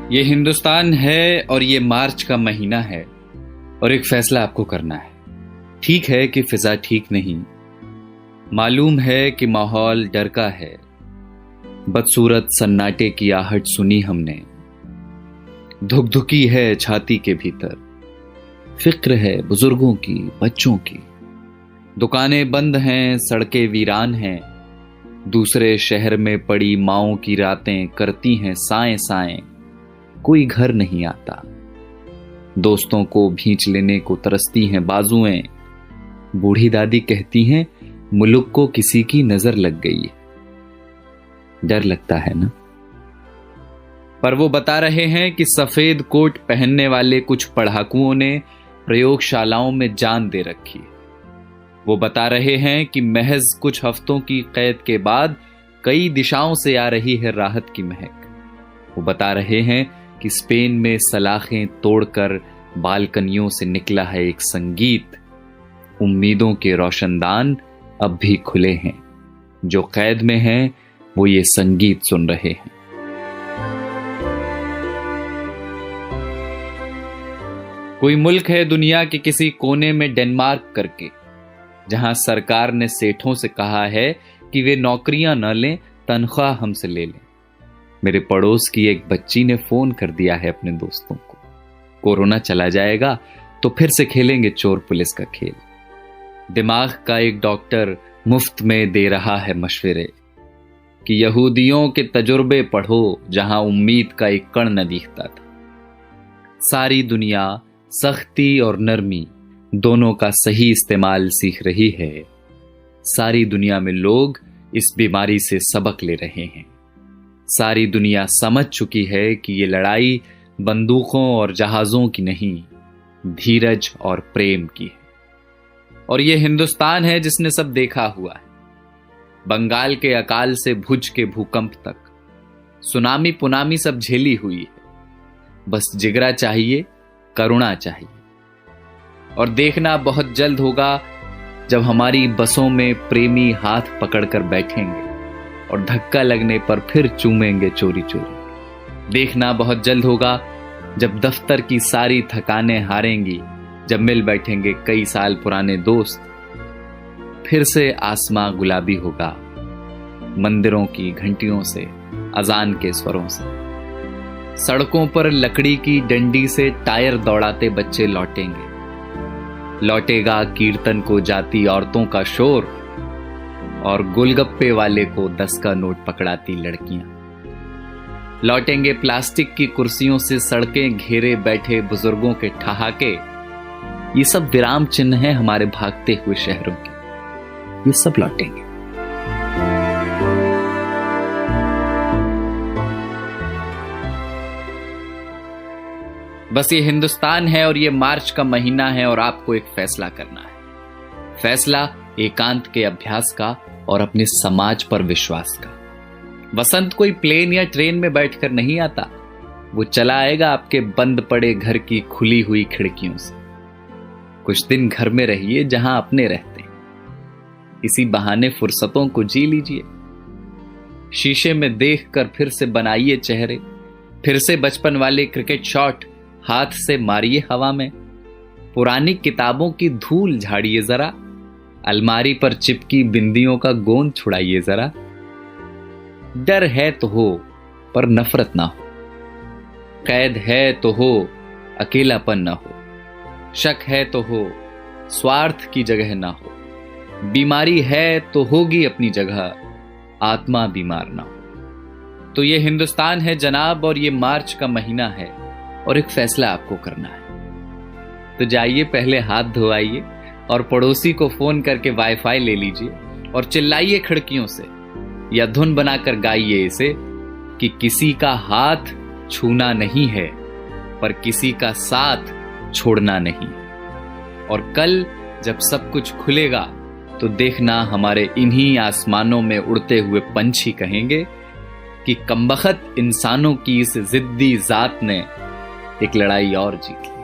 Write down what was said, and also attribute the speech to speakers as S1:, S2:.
S1: ये हिंदुस्तान है और ये मार्च का महीना है और एक फैसला आपको करना है। ठीक है कि फिजा ठीक नहीं, मालूम है कि माहौल डर का है। बदसूरत सन्नाटे की आहट सुनी हमने, धुकधुकी है छाती के भीतर। फिक्र है बुजुर्गों की, बच्चों की। दुकानें बंद हैं, सड़कें वीरान हैं। दूसरे शहर में पड़ी माओं की रातें करती हैं साएं साएं। कोई घर नहीं आता, दोस्तों को भींच लेने को तरसती हैं बाजुएं। बूढ़ी दादी कहती हैं मुल्क को किसी की नजर लग गई है। डर लगता है ना। पर वो बता रहे हैं कि सफेद कोट पहनने वाले कुछ पढ़ाकुओं ने प्रयोगशालाओं में जान दे रखी है। वो बता रहे हैं कि महज कुछ हफ्तों की कैद के बाद कई दिशाओं से आ रही है राहत की महक। वो बता रहे हैं कि स्पेन में सलाखें तोड़कर बालकनियों से निकला है एक संगीत। उम्मीदों के रोशनदान अब भी खुले हैं। जो कैद में हैं वो ये संगीत सुन रहे हैं। कोई मुल्क है दुनिया के किसी कोने में डेनमार्क करके, जहां सरकार ने सेठों से कहा है कि वे नौकरियां न लें, तनख्वाह हमसे ले लें। मेरे पड़ोस की एक बच्ची ने फोन कर दिया है अपने दोस्तों को, कोरोना चला जाएगा तो फिर से खेलेंगे चोर पुलिस का खेल। दिमाग का एक डॉक्टर मुफ्त में दे रहा है मशवरे कि यहूदियों के तजुर्बे पढ़ो जहां उम्मीद का एक कण न दिखता था। सारी दुनिया सख्ती और नरमी दोनों का सही इस्तेमाल सीख रही है। सारी दुनिया में लोग इस बीमारी से सबक ले रहे हैं। सारी दुनिया समझ चुकी है कि ये लड़ाई बंदूकों और जहाजों की नहीं, धीरज और प्रेम की है। और ये हिंदुस्तान है जिसने सब देखा हुआ है। बंगाल के अकाल से भुज के भूकंप तक, सुनामी पुनामी सब झेली हुई है। बस जिगरा चाहिए, करुणा चाहिए। और देखना बहुत जल्द होगा जब हमारी बसों में प्रेमी हाथ पकड़कर बैठेंगे और धक्का लगने पर फिर चूमेंगे चोरी चोरी। देखना बहुत जल्द होगा जब दफ्तर की सारी थकानें हारेंगी, जब मिल बैठेंगे कई साल पुराने दोस्त। फिर से आसमां गुलाबी होगा, मंदिरों की घंटियों से, अजान के स्वरों से। सड़कों पर लकड़ी की डंडी से टायर दौड़ाते बच्चे लौटेंगे। लौटेगा कीर्तन को जाती औरतों का शोर और गोलगप्पे वाले को 10 का नोट पकड़ाती लड़कियां। लौटेंगे प्लास्टिक की कुर्सियों से सड़कें घेरे बैठे बुजुर्गों के ठहाके। ये सब विराम चिन्ह हैं हमारे भागते हुए शहरों के। ये सब लौटेंगे। बस ये हिंदुस्तान है और ये मार्च का महीना है और आपको एक फैसला करना है। फैसला एकांत के अभ्यास का और अपने समाज पर विश्वास का। वसंत कोई प्लेन या ट्रेन में बैठकर नहीं आता, वो चला आएगा आपके बंद पड़े घर की खुली हुई खिड़कियों से। कुछ दिन घर में रहिए जहां अपने रहते हैं। इसी बहाने फुर्सतों को जी लीजिए। शीशे में देखकर फिर से बनाइए चेहरे। फिर से बचपन वाले क्रिकेट शॉट हाथ से मारिए हवा में। पुरानी किताबों की धूल झाड़िए जरा। अलमारी पर चिपकी बिंदियों का गोंद छुड़ाइए जरा। डर है तो हो पर नफरत ना हो। कैद है तो हो, अकेलापन ना हो। शक है तो हो, स्वार्थ की जगह ना हो। बीमारी है तो होगी अपनी जगह, आत्मा बीमार ना हो। तो ये हिंदुस्तान है जनाब और ये मार्च का महीना है और एक फैसला आपको करना है। तो जाइए पहले हाथ धोआइए और पड़ोसी को फोन करके वाईफाई ले लीजिए और चिल्लाइए खिड़कियों से या धुन बनाकर गाइए इसे कि किसी का हाथ छूना नहीं है पर किसी का साथ छोड़ना नहीं। और कल जब सब कुछ खुलेगा तो देखना हमारे इन्हीं आसमानों में उड़ते हुए पंछी कहेंगे कि कमबख्त इंसानों की इस जिद्दी जात ने एक लड़ाई और जीत ली।